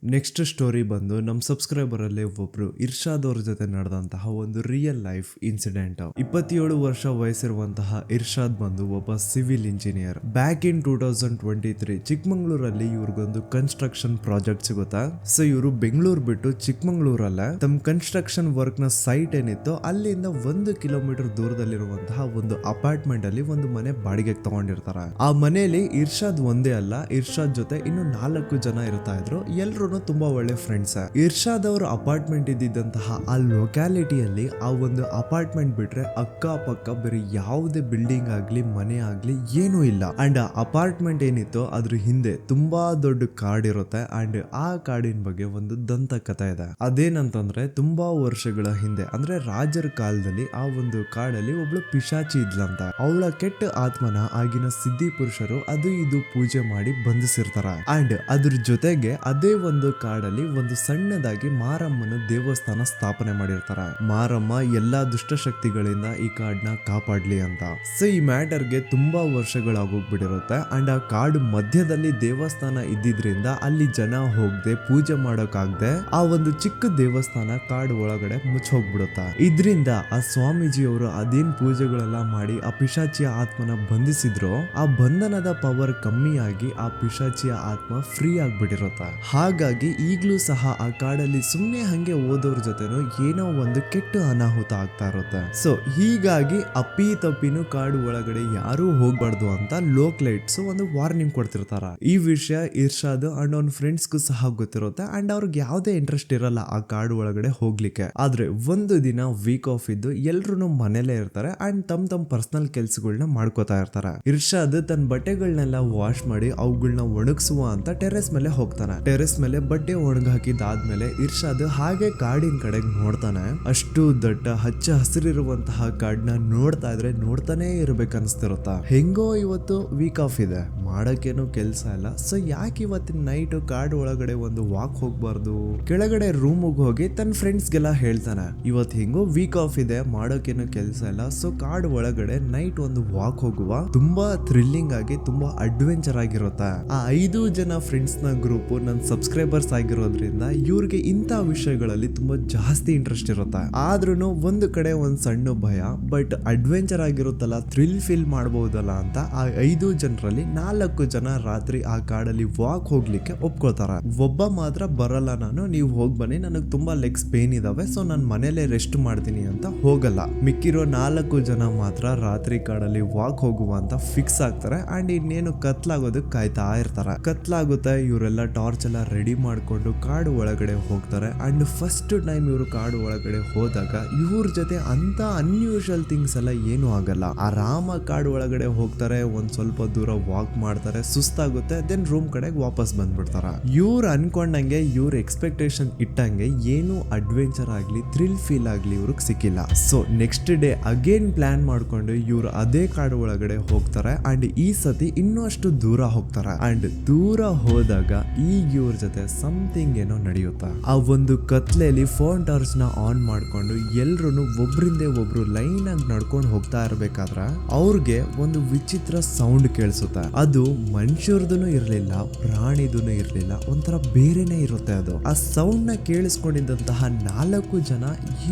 ನೆಕ್ಸ್ಟ್ ಸ್ಟೋರಿ ಬಂದು ನಮ್ಮ ಸಬ್ಸ್ಕ್ರೈಬರ್ ಅಲ್ಲಿ ಒಬ್ರು ಇರ್ಷಾದ್ ಅವ್ರ ಜೊತೆ ನಡೆದಂತಹ ಒಂದು ರಿಯಲ್ ಲೈಫ್ ಇನ್ಸಿಡೆಂಟ್. 27 ವರ್ಷ ವಯಸ್ಸಿರುವಂತಹ ಇರ್ಷಾದ್ ಬಂದು ಒಬ್ಬ ಸಿವಿಲ್ ಇಂಜಿನಿಯರ್. ಬ್ಯಾಕ್ ಇನ್ 2023 ಚಿಕ್ಕಮಂಗ್ಳೂರಲ್ಲಿ ಇವ್ರಿಗೊಂದು ಕನ್ಸ್ಟ್ರಕ್ಷನ್ ಪ್ರಾಜೆಕ್ಟ್ ಸಿಗುತ್ತಾ. ಸೊ ಇವರು ಬೆಂಗಳೂರು ಬಿಟ್ಟು ಚಿಕ್ಕಮಂಗ್ಳೂರಲ್ಲ ತಮ್ಮ ಕನ್ಸ್ಟ್ರಕ್ಷನ್ ವರ್ಕ್ ನ ಸೈಟ್ ಏನಿತ್ತು ಅಲ್ಲಿಂದ 1 ಕಿಲೋಮೀಟರ್ ದೂರದಲ್ಲಿರುವಂತಹ ಒಂದು ಅಪಾರ್ಟ್ಮೆಂಟ್ ಅಲ್ಲಿ ಒಂದು ಮನೆ ಬಾಡಿಗೆಗೆ ತಗೊಂಡಿರ್ತಾರೆ. ಆ ಮನೆಯಲ್ಲಿ ಇರ್ಷಾದ್ ಒಂದೇ ಅಲ್ಲ, ಇರ್ಷಾದ್ ಜೊತೆ ಇನ್ನು 4 ಜನ ಇರ್ತಾ ಇದ್ರು. ಎಲ್ರು ತುಂಬಾ ಒಳ್ಳೆ ಫ್ರೆಂಡ್ಸ್. ಇರ್ಷಾದ್ ಅವರು ಅಪಾರ್ಟ್ಮೆಂಟ್ ಇದ್ದಿದ್ದಂತಹ ಆ ಲೊಕ್ಯಾಲಿಟಿಯಲ್ಲಿ ಆ ಒಂದು ಅಪಾರ್ಟ್ಮೆಂಟ್ ಬಿಟ್ರೆ ಅಕ್ಕಪಕ್ಕ ಬೇರೆ ಯಾವುದೇ ಬಿಲ್ಡಿಂಗ್ ಆಗ್ಲಿ ಮನೆ ಆಗ್ಲಿ ಏನೂ ಇಲ್ಲ. ಅಂಡ್ ಅಪಾರ್ಟ್ಮೆಂಟ್ ಏನಿತ್ತು ಅದ್ರ ಹಿಂದೆ ತುಂಬಾ ದೊಡ್ಡ ಕಾಡ್ ಇರುತ್ತೆ. ಅಂಡ್ ಆ ಕಾಡಿನ ಬಗ್ಗೆ ಒಂದು ದಂತಕಥೆ ಇದೆ. ಅದೇನಂತಂದ್ರೆ ತುಂಬಾ ವರ್ಷಗಳ ಹಿಂದೆ ಅಂದ್ರೆ ರಾಜರ ಕಾಲದಲ್ಲಿ ಆ ಒಂದು ಕಾಡಲ್ಲಿ ಒಬ್ಳು ಪಿಶಾಚಿ ಇದ್ಲಂತ. ಅವಳ ಕೆಟ್ಟ ಆತ್ಮನ ಆಗಿನ ಸಿದ್ಧಿ ಪುರುಷರು ಅದು ಇದು ಪೂಜೆ ಮಾಡಿ ಬಂಧಿಸಿರ್ತಾರ. ಅಂಡ್ ಅದ್ರ ಜೊತೆಗೆ ಅದೇ ಒಂದು ಕಾಡಲ್ಲಿ ಒಂದು ಸಣ್ಣದಾಗಿ ಮಾರಮ್ಮನ ದೇವಸ್ಥಾನ ಸ್ಥಾಪನೆ ಮಾಡಿರ್ತಾರ. ಮಾರಮ್ಮ ಎಲ್ಲಾ ದುಷ್ಟಶಕ್ತಿಗಳಿಂದ ಈ ಕಾಡನ್ನ ಕಾಪಾಡ್ಲಿ ಅಂತ. ಸೊ ಈ ಮ್ಯಾಟರ್ಗೆ ತುಂಬಾ ವರ್ಷಗಳಾಗೋಗ್ಬಿಟ್ಟಿರುತ್ತೆ. ಅಂಡ್ ಆ ಕಾಡು ಮಧ್ಯದಲ್ಲಿ ದೇವಸ್ಥಾನ ಇದ್ದಿದ್ರಿಂದ ಅಲ್ಲಿ ಜನ ಹೋಗದೆ ಪೂಜೆ ಮಾಡೋಕಾಗದೆ ಆ ಒಂದು ಚಿಕ್ಕ ದೇವಸ್ಥಾನ ಕಾಡು ಒಳಗಡೆ ಮುಚ್ಚ ಹೋಗ್ಬಿಡುತ್ತ. ಇದ್ರಿಂದ ಆ ಸ್ವಾಮೀಜಿಯವರು ಅದೇನ್ ಪೂಜೆಗಳೆಲ್ಲ ಮಾಡಿ ಆ ಪಿಶಾಚಿಯ ಆತ್ಮನ ಬಂಧಿಸಿದ್ರು ಆ ಬಂಧನದ ಪವರ್ ಕಮ್ಮಿಯಾಗಿ ಆ ಪಿಶಾಚಿಯ ಆತ್ಮ ಫ್ರೀ ಆಗ್ಬಿಟ್ಟಿರುತ್ತೆ. ಹಾಗಾಗಿ ಈಗ್ಲೂ ಸಹ ಆ ಕಾಡಲ್ಲಿ ಸುಮ್ನೆ ಹಂಗೆ ಓದೋರ್ ಜೊತೆನೂ ಏನೋ ಒಂದು ಕೆಟ್ಟ ಅನಾಹುತ ಆಗ್ತಾ ಇರುತ್ತೆ. ಸೊ ಹೀಗಾಗಿ ಅಪ್ಪಿ ತಪ್ಪಿನೂ ಕಾಡು ಒಳಗಡೆ ಯಾರು ಹೋಗ್ಬಾರ್ದು ಅಂತ ಲೋಕ್ಲೈಟ್ಸ್ ಒಂದು ವಾರ್ನಿಂಗ್ ಕೊಡ್ತಿರ್ತಾರ. ಈ ವಿಷಯ ಇರ್ಷಾದ್ ಅಂಡ್ ಅವ್ನ ಫ್ರೆಂಡ್ಸ್ಗೂ ಸಹ ಗೊತ್ತಿರುತ್ತೆ. ಅಂಡ್ ಅವ್ರಿಗೆ ಯಾವ್ದೇ ಇಂಟ್ರೆಸ್ಟ್ ಇರಲ್ಲ ಆ ಕಾಡು ಒಳಗಡೆ ಹೋಗ್ಲಿಕ್ಕೆ. ಆದ್ರೆ ಒಂದು ದಿನ ವೀಕ್ ಆಫ್ ಇದ್ದು ಎಲ್ರು ಮನೇಲೆ ಇರ್ತಾರೆ ಅಂಡ್ ತಮ್ಮ ಪರ್ಸನಲ್ ಕೆಲ್ಸಗಳನ್ನ ಮಾಡ್ಕೋತಾ ಇರ್ತಾರೆ. ಇರ್ಷಾದ್ ತನ್ನ ಬಟ್ಟೆಗಳನ್ನೆಲ್ಲ ವಾಶ್ ಮಾಡಿ ಅವುಗಳನ್ನ ಒಣಗಿಸುವ ಅಂತ ಟೆರೆಸ್ ಮೇಲೆ ಹೋಗ್ತಾನೆ. ಟೆರೆಸ್ ಮೇಲೆ ಬಟ್ಟೆ ಒಣಗಾಕಿದಾದ್ಮೇಲೆ ಇರ್ಷಾದ್ ಹಾಗೆ ಕಾಡಿನ ಕಡೆಗೆ ನೋಡ್ತಾನೆ. ಅಷ್ಟು ದೊಡ್ಡ ಹಚ್ಚ ಹಸಿರಿರುವಂತಹ ಕಾಡನ್ನ ನೋಡ್ತಾ ಇದ್ರೆ ನೋಡ್ತಾನೆ ಇರ್ಬೇಕನ್ಸ್ತಿರುತ್ತ. ಹೆಂಗೋ ಇವತ್ತು ವೀಕ್ ಆಫ್ ಇದೆ, ಮಾಡಕ್ಕೇನು ಕೆಲ್ಸ ಇಲ್ಲ. ಸೊ ಯಾಕೆ ಇವತ್ತಿನ ನೈಟ್ ಕಾಡು ಒಳಗಡೆ ಒಂದು ವಾಕ್ ಹೋಗ್ಬಾರ್ದು. ಕೆಳಗಡೆ ರೂಮ್ಗೆ ಹೋಗಿ ತನ್ನ ಫ್ರೆಂಡ್ಸ್ಗೆಲ್ಲ ಹೇಳ್ತಾನೆ, ಇವತ್ತು ಹೆಂಗೋ ವೀಕ್ ಆಫ್ ಇದೆ, ಮಾಡೋಕೇನು ಕೆಲ್ಸ ಇಲ್ಲ. ಸೊ ಕಾಡು ಒಳಗಡೆ ನೈಟ್ ಒಂದು ವಾಕ್ ಹೋಗುವ, ತುಂಬಾ ಥ್ರಿಲ್ಲಿಂಗ್ ಆಗಿ ತುಂಬಾ ಅಡ್ವೆಂಚರ್ ಆಗಿರುತ್ತೆ. ಆ 5 ಜನ ಫ್ರೆಂಡ್ಸ್ ನ ಗ್ರೂಪ್ ನನ್ನ ಸಬ್ಸ್ಕ್ರೈಬರ್ಸ್ ಆಗಿರೋದ್ರಿಂದ ಇವ್ರಿಗೆ ಇಂಥ ವಿಷಯಗಳಲ್ಲಿ ತುಂಬಾ ಜಾಸ್ತಿ ಇಂಟ್ರೆಸ್ಟ್ ಇರುತ್ತೆ. ಆದ್ರೂ ಒಂದು ಕಡೆ ಒಂದ್ ಸಣ್ಣ ಭಯ, ಬಟ್ ಅಡ್ವೆಂಚರ್ ಆಗಿರುತ್ತಲ್ಲ, ಥ್ರಿಲ್ ಫೀಲ್ ಮಾಡಬಹುದಲ್ಲ ಅಂತ ಆ 5 ಜನರಲ್ಲಿ 4 ಜನ ರಾತ್ರಿ ಆ ಕಾಡಲ್ಲಿ ವಾಕ್ ಹೋಗ್ಲಿಕ್ಕೆ ಒಪ್ಕೊಳ್ತಾರ. ಒಬ್ಬ ಮಾತ್ರ ಬರಲ್ಲ, ನೀವು ಹೋಗ್ ಬನ್ನಿ, ನನಗ್ ತುಂಬಾ ಲೆಗ್ಸ್ ಪೇನ್ ಇದಾವೆ, ಸೊ ನಾನು ಮನೇಲೆ ರೆಸ್ಟ್ ಮಾಡ್ತೀನಿ ಅಂತ ಹೋಗಲ್ಲ. ಮಿಕ್ಕಿರೋ 4 ಜನ ಮಾತ್ರ ರಾತ್ರಿ ಕಾಡಲ್ಲಿ ವಾಕ್ ಹೋಗುವ ಅಂತ ಫಿಕ್ಸ್ ಆಗ್ತಾರೆ. ಅಂಡ್ ಇನ್ನೇನು ಕತ್ಲಾಗೋದಕ್ಕೆ ಕಾಯ್ತಾ ಇರ್ತಾರ. ಕತ್ಲಾಗುತ್ತೆ, ಇವರೆಲ್ಲ ಟಾರ್ಚ್ ಎಲ್ಲ ರೆಡಿ ಮಾಡ್ಕೊಂಡು ಕಾಡು ಒಳಗಡೆ ಹೋಗ್ತಾರೆ. ಅಂಡ್ ಫಸ್ಟ್ ಟೈಮ್ ಇವರು ಕಾಡು ಒಳಗಡೆ ಹೋದಾಗ ಇವ್ರ ಜೊತೆ ಅಂತ ಅನ್ಯೂಶುವಲ್ ಥಿಂಗ್ಸ್ ಎಲ್ಲ ಏನು ಆಗಲ್ಲ. ಆರಾಮ ಕಾಡು ಒಳಗಡೆ ಹೋಗ್ತಾರೆ, ಒಂದ್ ಸ್ವಲ್ಪ ದೂರ ವಾಕ್ ಮಾಡ್ತಾರೆ, ಸುಸ್ತಾಗುತ್ತೆ, ದೆನ್ ರೂಮ್ ಕಡೆಗೆ ವಾಪಸ್ ಬಂದ್ಬಿಡ್ತಾರ. ಇವ್ರು ಅನ್ಕೊಂಡಂಗೆ ಇವ್ರ ಎಕ್ಸ್ಪೆಕ್ಟೇಷನ್ ಇಟ್ಟಂಗೆ ಏನು ಅಡ್ವೆಂಚರ್ ಆಗ್ಲಿ ಥ್ರಿಲ್ ಫೀಲ್ ಆಗ್ಲಿ ಇವ್ರಿಗೆ ಸಿಕ್ಕಿಲ್ಲ. So next day again plan ಮಾಡ್ಕೊಂಡು ಇವ್ರು ಅದೇ ಕಾಡು ಒಳಗಡೆ ಹೋಗ್ತಾರೆ. ಅಂಡ್ ಈ ಸತಿ ಇನ್ನೂ ಅಷ್ಟು ದೂರ ಹೋಗ್ತಾರೆ. ಅಂಡ್ ದೂರ ಹೋದಾಗ ಈಗ ಇವ್ರ ಜೊತೆ ಸಮಥಿಂಗ್ ಏನೋ ನಡೆಯುತ್ತಾ. ಆ ಒಂದು ಕತ್ಲೆಯಲ್ಲಿ ಫೋನ್ ಟಾರ್ಚ್ ನ ಆನ್ ಮಾಡ್ಕೊಂಡು ಎಲ್ರು ಒಬ್ರಿಂದ ಒಬ್ರು ಲೈನ್ ಆಗಿ ನಡ್ಕೊಂಡು ಹೋಗ್ತಾ ಇರ್ಬೇಕಾದ್ರೆ ಅವ್ರಿಗೆ ಒಂದು ವಿಚಿತ್ರ ಸೌಂಡ್ ಕೇಳಿಸುತ್ತೆ. ಅದು ಮನುಷ್ಯರ್ದುನು ಇರ್ಲಿಲ್ಲ, ಪ್ರಾಣಿದೂನು ಇರ್ಲಿಲ್ಲ, ಒಂಥರ ಬೇರೆನೆ ಇರುತ್ತೆ ಅದು. ಆ ಸೌಂಡ್ ನ ಕೇಳಿಸ್ಕೊಂಡಿದ್ದಂತಹ 4 ಜನ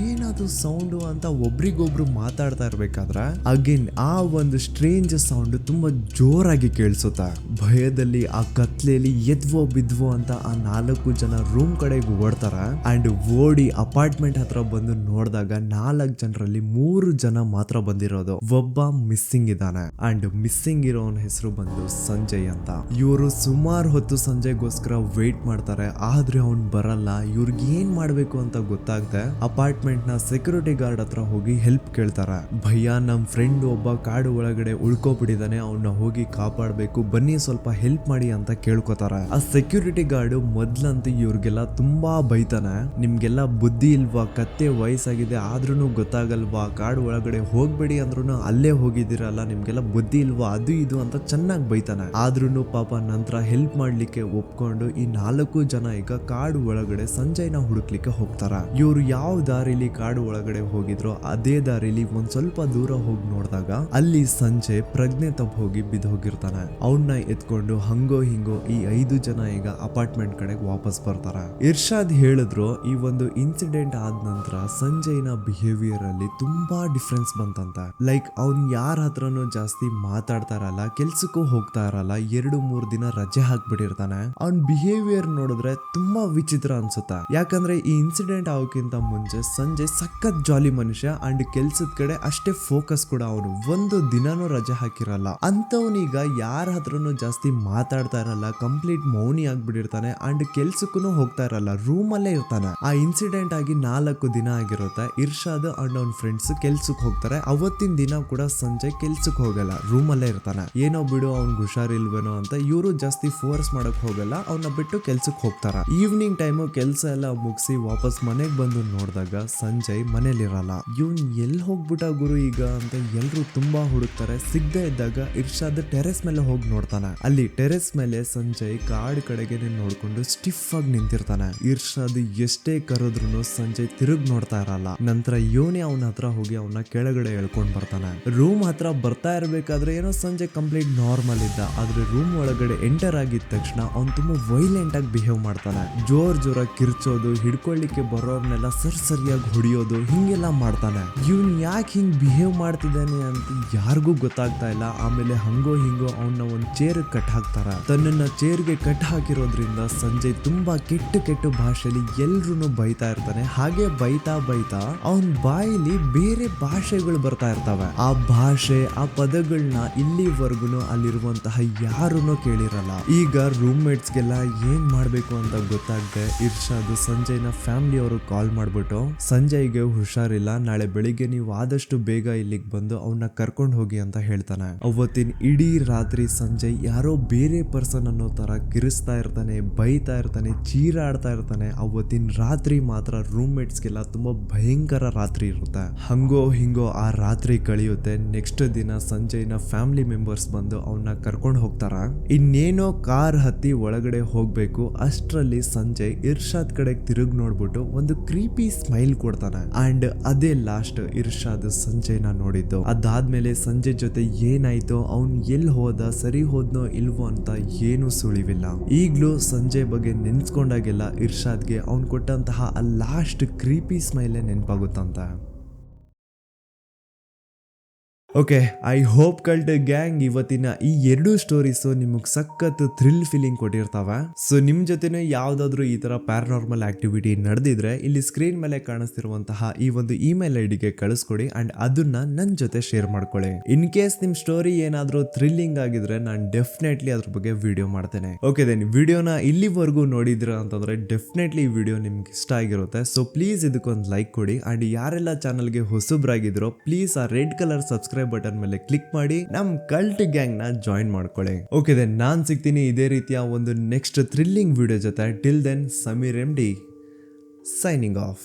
ಏನದು ಸೌಂಡ್ ಅಂತ ಒಬ್ರಿಗೊಬ್ರು ಮಾತಾಡ್ತಾ ಇರ್ಬೇಕಾದ್ರೆ ಅಗೇನ್ ಆ ಒಂದು ಸ್ಟ್ರೇಂಜ್ ಸೌಂಡ್ ತುಂಬಾ ಜೋರಾಗಿ ಕೇಳಿಸುತ್ತೆ. ಭಯದಲ್ಲಿ ಆ ಕತ್ಲೆಯಲ್ಲಿ ಎದ್ವೋ ಬಿದ್ವೋ ಅಂತ ಆ 4 ಜನ ರೂಮ್ ಕಡೆಗೆ ಓಡ್ತಾರ. ಅಂಡ್ ಓಡಿ ಅಪಾರ್ಟ್ಮೆಂಟ್ ಹತ್ರ ಬಂದು ನೋಡಿದಾಗ 4 ಜನರಲ್ಲಿ 3 ಜನ ಮಾತ್ರ ಬಂದಿರೋದು. ಒಬ್ಬ ಮಿಸ್ಸಿಂಗ್ ಇದ್ದಾನೆ. ಅಂಡ್ ಮಿಸ್ಸಿಂಗ್ ಇರೋನ್ ಹೆಸರು ಬಂದು ಸಂಜಯ್ ಅಂತ. ಇವರು ಸುಮಾರು ಹೊತ್ತು ಸಂಜಯ್ಗೋಸ್ಕರ ವೇಟ್ ಮಾಡ್ತಾರೆ, ಆದ್ರೆ ಅವ್ನ್ ಬರಲ್ಲ. ಇವ್ರಿಗೆ ಏನ್ ಮಾಡ್ಬೇಕು ಅಂತ ಗೊತ್ತಾಗದೆ ಅಪಾರ್ಟ್ಮೆಂಟ್ ನ ಸೆಕ್ಯೂರಿಟಿ ಗಾರ್ಡ್ ಹತ್ರ ಹೋಗಿ ಹೆಲ್ಪ್ ಕೇಳ್ತಾರೆ. ಭಯ್ಯ, ನಮ್ ಫ್ರೆಂಡ್ ಒಬ್ಬ ಕಾಡು ಒಳಗಡೆ ಉಳ್ಕೊಬಿಟ್ಟಿದ್ದಾನೆ, ಅವನ್ನ ಹೋಗಿ ಕಾಪಾಡ್ಬೇಕು, ಬನ್ನಿ ಸ್ವಲ್ಪ ಹೆಲ್ಪ್ ಮಾಡಿ ಅಂತ ಕೇಳ್ಕೊತಾರೆ. ಆ ಸೆಕ್ಯೂರಿಟಿ ಗಾರ್ಡ್ ಮೊದ್ಲಂತೂ ಇವ್ರಿಗೆಲ್ಲ ತುಂಬಾ ಬೈತಾನೆ. ನಿಮ್ಗೆಲ್ಲ ಬುದ್ಧಿ ಇಲ್ವಾ, ಕತ್ತೆ ವಯಸ್ಸಾಗಿದೆ ಆದ್ರೂ ಗೊತ್ತಾಗಲ್ವಾ, ಕಾಡು ಒಳಗಡೆ ಹೋಗ್ಬೇಡಿ ಅಂದ್ರೂ ಅಲ್ಲೇ ಹೋಗಿದ್ದೀರಲ್ಲ, ನಿಮ್ಗೆಲ್ಲ ಬುದ್ಧಿ ಇಲ್ವಾ, ಅದು ಇದು ಅಂತ ಚೆನ್ನಾಗಿ ಬೈತಾನೆ. ಆದ್ರೂ ಪಾಪ ನಂತರ ಹೆಲ್ಪ್ ಮಾಡ್ಲಿಕ್ಕೆ ಒಪ್ಕೊಂಡು ಈ 4 ಜನ ಈಗ ಕಾಡು ಒಳಗಡೆ ಸಂಜಯ್ನ ಹುಡುಕ್ಲಿಕ್ಕೆ ಹೋಗ್ತಾರ. ಇವ್ರು ಯಾವ ದಾರಿಲಿ ಕಾಡು ಒಳಗಡೆ ಹೋಗಿದ್ರು ಅದೇ ದಾರಿಲಿ ಒಂದ್ ಸ್ವಲ್ಪ ದೂರ ಹೋಗಿ ನೋಡಿದಾಗ ಅಲ್ಲಿ ಸಂಜಯ್ ಪ್ರಜ್ಞೆ ತಪ್ಪಿ ಹೋಗಿ ಬಿದ್ದು ಹೋಗಿರ್ತಾನೆ. ಅವನ್ನ ಎತ್ಕೊಂಡು ಹಂಗೋ ಹಿಂಗೋ ಈ 5 ಜನ ಈಗ ಅಪಾರ್ಟ್ಮೆಂಟ್ ಕಡೆಗೆ ವಾಪಸ್ ಬರ್ತಾರ. ಇರ್ಷಾದ್ ಹೇಳಿದ್ರು ಈ ಒಂದು ಇನ್ಸಿಡೆಂಟ್ ಆದ ನಂತರ ಸಂಜಯ್ನ ಬಿಹೇವಿಯರ್ ಅಲ್ಲಿ ತುಂಬಾ ಡಿಫ್ರೆನ್ಸ್ ಬಂತಂತ. ಲೈಕ್ ಅವ್ನ್ ಯಾರ ಹತ್ರನೂ ಜಾಸ್ತಿ ಮಾತಾಡ್ತಾ ಇರಲ್ಲ, ಕೆಲ್ಸಕ್ಕೂ ಹೋಗ್ತಾ ಇರಲ್ಲ, 2-3 ದಿನ ರಜೆ ಹಾಕ್ಬಿಟ್ಟಿರ್ತಾನೆ. ಅವ್ನ್ ಬಿಹೇವಿಯರ್ ನೋಡಿದ್ರೆ ತುಂಬಾ ವಿಚಿತ್ರ ಅನ್ಸುತ್ತೆ. ಯಾಕಂದ್ರೆ ಈ ಇನ್ಸಿಡೆಂಟ್ ಆಗೋಕ್ಕಿಂತ ಮುಂಚೆ ಸಂಜಯ್ ಸಖತ್ ಜಾಲಿ ಮನುಷ್ಯ ಅಂಡ್ ಕೆಲ್ಸದ ಕಡೆ ಅಷ್ಟೇ ಫೋಕಸ್ ಕೂಡ. ಅವನು ಒಂದು ದಿನಾನೂ ರಜೆ ಹಾಕಿರಲ್ಲ. ಅಂತವನೀಗ ಯಾರ ಹತ್ರನೂ ಜಾಸ್ತಿ ಮಾತಾಡ್ತಾ ಇರಲ್ಲ, ಕಂಪ್ಲೀಟ್ ಮೌನಿ ಆಗ್ಬಿಟ್ಟಿರ್ತಾನೆ ಅಂಡ್ ಕೆಲ್ಸಕ್ಕೂ ಹೋಗ್ತಾ ಇರಲ್ಲ, ರೂಮ್ ಅಲ್ಲೇ ಇರ್ತಾನೆ. ಆ ಇನ್ಸಿಡೆಂಟ್ ಆಗಿ 4 ದಿನ ಆಗಿರುತ್ತೆ. ಇರ್ಷಾದ್ ಅಂಡ್ ಅವ್ನ ಫ್ರೆಂಡ್ಸ್ ಕೆಲ್ಸಕ್ಕೆ ಹೋಗ್ತಾರೆ. ಅವತ್ತಿನ ದಿನ ಕೂಡ ಸಂಜಯ್ ಕೆಲ್ಸಕ್ಕೆ ಹೋಗಲ್ಲ, ರೂಮ್ ಅಲ್ಲೇ ಇರ್ತಾನೆ. ಏನೋ ಬಿಡು ಅವ್ನ್ಗೆ ಹುಷಾರಿಲ್ವೇನೋ ಅಂತ ಇವರು ಜಾಸ್ತಿ ಫೋರ್ಸ್ ಮಾಡಕ್ ಹೋಗಲ್ಲ, ಅವನ್ನ ಬಿಟ್ಟು ಕೆಲ್ಸಕ್ಕೆ ಹೋಗ್ತಾರ. ಈವ್ನಿಂಗ್ ಟೈಮು ಕೆಲ್ಸ ಎಲ್ಲ ಮುಗಿಸಿ ವಾಪಸ್ ಮನೆಗ್ ಬಂದು ನೋಡಿದಾಗ ಸಂಜಯ್ ಮನೇಲಿರಲ್ಲ. ಇವ್ನ್ ಎಲ್ಲಿ ಹೋಗ್ಬಿಟ್ಟ ಗುರು ಈಗ ಅಂತ ಎಲ್ರು ತುಂಬಾ ಹುಡುಕ್ತಾರೆ. ಸಿಗದೆ ಇದ್ದಾಗ ಇರ್ಷಾದ್ ಟೆರೆಸ್ ಮೇಲೆ ಹೋಗಿ ನೋಡ್ತಾನೆ. ಅಲ್ಲಿ ಟೆರೆಸ್ ಮೇಲೆ ಸಂಜಯ್ ಕಾಡ್ ಕಡೆಗೆ ನೋಡ್ಕೊಂಡು ಸ್ಟಿಫ್ ಆಗಿ ನಿಂತಿರ್ತಾನೆ. ಇರ್ಷಾದ್ ಎಷ್ಟೇ ಕರೆದ್ರು ಸಂಜಯ್ ತಿರುಗ್ ನೋಡ್ತಾ ಇರಲ್ಲ. ನಂತರ ಯೋನಿ ಅವನ ಹತ್ರ ಹೋಗಿ ಅವನ ಕೆಳಗಡೆ ಎಳ್ಕೊಂಡ್ ಬರ್ತಾನೆ. ರೂಮ್ ಹತ್ರ ಬರ್ತಾ ಇರ್ಬೇಕಾದ್ರೆ ಏನೋ ಸಂಜಯ್ ಕಂಪ್ಲೀಟ್ ನಾರ್ಮಲ್ ಇದ್ದ, ಆದ್ರೆ ರೂಮ್ ಒಳಗಡೆ ಎಂಟರ್ ಆಗಿದ ತಕ್ಷಣ ಅವ್ನು ತುಂಬಾ ವೈಲೆಂಟ್ ಆಗಿ ಬಿಹೇವ್ ಮಾಡ್ತಾನೆ. ಜೋರಾಗಿ ಕಿರ್ಚೋದು, ಹಿಡ್ಕೊಳ್ಳಿಕ್ಕೆ ಬರೋರ್ನೆಲ್ಲ ಸರಿಯಾಗಿ ಹೊಡಿಯೋದು, ಹಿಂಗೆಲ್ಲ ಮಾಡ್ತಾನೆ. ಇವ್ನ್ ಯಾಕೆ ಹಿಂಗ್ ಬಿಹೇವ್ ಮಾಡ್ತಿದ್ದಾನೆ ಅಂತ ಯಾರಿಗೂ ಗೊತ್ತಾಗ್ತಾ ಇಲ್ಲ. ಆಮೇಲೆ ಹಂಗೋ ಹಿಂಗೋ ಅವನ್ನ ಒಂದ್ ಚೇರ್ ಕಟ್ ಹಾಕ್ತಾರ. ತನ್ನನ್ನ ಚೇರ್ಗೆ ಕಟ್ ಹಾಕಿರೋದ್ರಿಂದ ಸಂಜಯ್ ತುಂಬಾ ಕೆಟ್ಟ ಭಾಷೆಯಲ್ಲಿ ಎಲ್ರು ಬೈತಾ ಇರ್ತಾನೆ. ಹಾಗೆ ಬೈತಾ ಅವನ್ ಬಾಯಲ್ಲಿ ಬೇರೆ ಭಾಷೆಗಳು ಬರ್ತಾ ಇರ್ತವೆ. ಆ ಭಾಷೆ, ಆ ಪದಗಳನ್ನ ಇಲ್ಲಿವರೆಗೂ ಅಲ್ಲಿರುವಂತಹ ಯಾರನ್ನೂ ಕೇಳಿರಲ್ಲ. ಈಗ ರೂಮ್ ಮೇಟ್ಸ್ಗೆಲ್ಲ ಏನ್ ಮಾಡ್ಬೇಕು ಅಂತ ಗೊತ್ತಾಗದೆ ಇರ್ಷಾದ್ ಸಂಜಯ್ನ ಫ್ಯಾಮಿಲಿ ಅವರು ಕಾಲ್ ಮಾಡ್ಬಿಟ್ಟು ಸಂಜಯ್ಗೆ ಹುಷಾರಿಲ್ಲ, ನಾಳೆ ಬೆಳಿಗ್ಗೆ ನೀವು ಆದಷ್ಟು ಬೇಗ ಇಲ್ಲಿಗೆ ಬಂದು ಅವನ್ನ ಕರ್ಕೊಂಡು ಹೋಗಿ ಅಂತ ಹೇಳ್ತಾನೆ. ಅವತ್ತಿನ ಇಡೀ ರಾತ್ರಿ ಸಂಜಯ್ ಯಾರೋ ಬೇರೆ ಪರ್ಸನ್ ಅನ್ನೋ ತರ ಕಿರಿಸ್ತಾ ಇರ್ತಾನೆ, ಬೈತಾ ಇರ್ತಾನೆ, ಚೀರಾಡ್ತಾ ಇರ್ತಾನೆ. ಅವತ್ತಿನ ರಾತ್ರಿ ಮಾತ್ರ ರೂಮ್ ಮೇಟ್ಸ್ಗೆಲ್ಲ ತುಂಬಾ ಭಯಂಕರ ರಾತ್ರಿ ಇರುತ್ತೆ. ಹಂಗೋ ಹಿಂಗೋ ಆ ರಾತ್ರಿ ಕಳೆಯುತ್ತೆ. ನೆಕ್ಸ್ಟ್ ದಿನ ಸಂಜಯ್ನ ಫ್ಯಾಮಿಲಿ ಮೆಂಬರ್ಸ್ ಬಂದು ಅವನ್ನ ಕರ್ಕೊಂಡು ಹೋಗ್ತಾರ. ಇನ್ನೇನೋ ಕಾರ್ ಹತ್ತಿ ಒಳಗಡೆ ಹೋಗ್ಬೇಕು, ಅಷ್ಟರಲ್ಲಿ ಸಂಜಯ್ ಇರ್ಷಾದ್ ಕಡೆಗೆ ತಿರುಗ್ ನೋಡ್ಬಿಟ್ಟು ಒಂದು ಕ್ರೀಪಿ ಸ್ಮೈಲ್ ಕೊಡ್ತಾನೆ. ಅಂಡ್ ಅದೇ ಲಾಸ್ಟ್ ಇರ್ಷಾದ್ ಸಂಜಯ್ನ ನೋಡಿದ್ದು. ಅದಾದ್ಮೇಲೆ ಸಂಜಯ್ ಜೊತೆ ಏನಾಯ್ತೋ, ಅವ್ನ್ ಎಲ್ಲಿ ಹೋದ, ಸರಿ ಹೋದ್ನೋ ಇಲ್ವೋ ಅಂತ ಏನು ಸುಳಿವಿಲ್ಲ. ಈಗ್ಲೂ ಸಂಜಯ್ ಬಗ್ಗೆ ನೆನ್ಸ್ಕೊಂಡಾಗೆಲ್ಲ ಇರ್ಷಾದ್ಗೆ ಅವ್ನ್ ಕೊಟ್ಟಂತಹ ಆ ಲಾಸ್ಟ್ ಕ್ರೀಪಿ ಸ್ಮೈಲೇ ನೆನಪಾಗುತ್ತಂತ. Okay, I hope cult gang ಇವತ್ತಿನ ಈ 2 ಸ್ಟೋರೀಸು ನಿಮಗೆ ಸಖತ್ ಥ್ರಿಲ್ ಫೀಲಿಂಗ್ ಕೊಟ್ಟಿರ್ತಾವೆ. ಸೊ ನಿಮ್ ಜೊತೆನೂ ಯಾವ್ದಾದ್ರು ಈ ತರ ಪ್ಯಾರಾನಾರ್ಮಲ್ ಆಕ್ಟಿವಿಟಿ ನಡೆದಿದ್ರೆ ಇಲ್ಲಿ ಸ್ಕ್ರೀನ್ ಮೇಲೆ ಕಾಣಿಸ್ತಿರುವಂತಹ ಈ ಒಂದು ಇಮೇಲ್ ಐಡಿಗೆ ಕಳಿಸ್ಕೊಡಿ ಅಂಡ್ ಅದನ್ನ ನನ್ನ ಜೊತೆ ಶೇರ್ ಮಾಡ್ಕೊಳ್ಳಿ. ಇನ್ ಕೇಸ್ ನಿಮ್ ಸ್ಟೋರಿ ಏನಾದ್ರೂ ಥ್ರಿಲ್ಲಿಂಗ್ ಆಗಿದ್ರೆ ನಾನು ಡೆಫಿನೆಟ್ಲಿ ಅದ್ರ ಬಗ್ಗೆ ವಿಡಿಯೋ ಮಾಡ್ತೇನೆ. ಓಕೆ ದೆನ್ ವಿಡಿಯೋನ ಇಲ್ಲಿವರೆಗೂ ನೋಡಿದ್ರ ಅಂತಂದ್ರೆ ಡೆಫಿನೆಟ್ಲಿ ಈ ವಿಡಿಯೋ ನಿಮ್ಗೆ ಇಷ್ಟ ಆಗಿರುತ್ತೆ. ಸೊ ಪ್ಲೀಸ್ ಇದಕ್ಕೊಂದು ಲೈಕ್ ಕೊಡಿ ಅಂಡ್ ಯಾರೆಲ್ಲ ಚಾನಲ್ಗೆ ಹೊಸಬ್ರಾಗಿದ್ರೋ ಪ್ಲೀಸ್ ಆ ರೆಡ್ ಕಲರ್ ಸಬ್ಸ್ಕ್ರೈಬ್ ಬಟನ್ ಮೇಲೆ ಕ್ಲಿಕ್ ಮಾಡಿ ನಮ್ ಕಲ್ಟ್ ಗ್ಯಾಂಗ್ ನ ಜಾಯಿನ್ ಮಾಡ್ಕೊಳ್ಳಿ. ಓಕೆ ದೆನ್ ನಾನ್ ಸಿಗ್ತೀನಿ ಇದೇ ರೀತಿಯ ಒಂದು ನೆಕ್ಸ್ಟ್ ಥ್ರಿಲ್ಲಿಂಗ್ ವಿಡಿಯೋ ಜೊತೆ. Till then Sameer MD signing of.